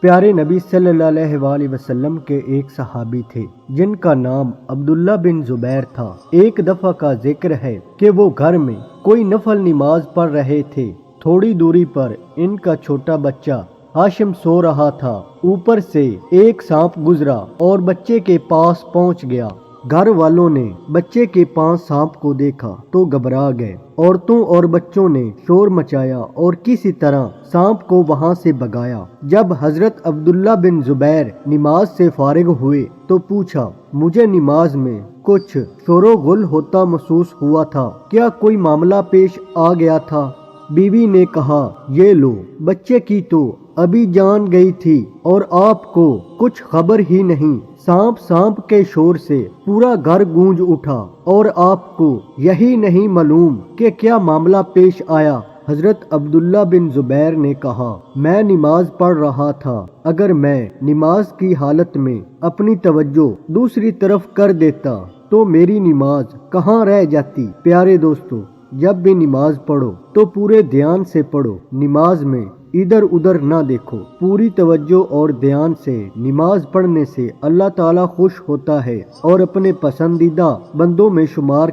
پیارے نبی صلی اللہ علیہ وآلہ وسلم کے ایک صحابی تھے جن کا نام عبداللہ بن زبیر تھا۔ ایک دفعہ کا ذکر ہے کہ وہ گھر میں کوئی نفل نماز پڑھ رہے تھے۔ تھوڑی دوری پر ان کا چھوٹا بچہ ہاشم سو رہا تھا۔ اوپر سے ایک سانپ گزرا اور بچے کے پاس پہنچ گیا۔ گھر والوں نے بچے کے پاس سانپ کو دیکھا تو گھبرا گئے۔ عورتوں اور بچوں نے شور مچایا اور کسی طرح سانپ کو وہاں سے بھگایا۔ جب حضرت عبداللہ بن زبیر نماز سے فارغ ہوئے تو پوچھا، مجھے نماز میں کچھ شور و غل ہوتا محسوس ہوا تھا، کیا کوئی معاملہ پیش آ گیا تھا؟ بیوی نے کہا، یہ لو، بچے کی تو ابھی جان گئی تھی اور آپ کو کچھ خبر ہی نہیں۔ سانپ کے شور سے پورا گھر گونج اٹھا اور آپ کو یہی نہیں معلوم کہ کیا معاملہ پیش آیا۔ حضرت عبداللہ بن زبیر نے کہا، میں نماز پڑھ رہا تھا، اگر میں نماز کی حالت میں اپنی توجہ دوسری طرف کر دیتا تو میری نماز کہاں رہ جاتی۔ پیارے دوستو، جب بھی نماز پڑھو تو پورے دھیان سے پڑھو، نماز میں ادھر ادھر نہ دیکھو۔ پوری توجہ اور دھیان سے نماز پڑھنے سے اللہ تعالیٰ خوش ہوتا ہے اور اپنے پسندیدہ بندوں میں شمار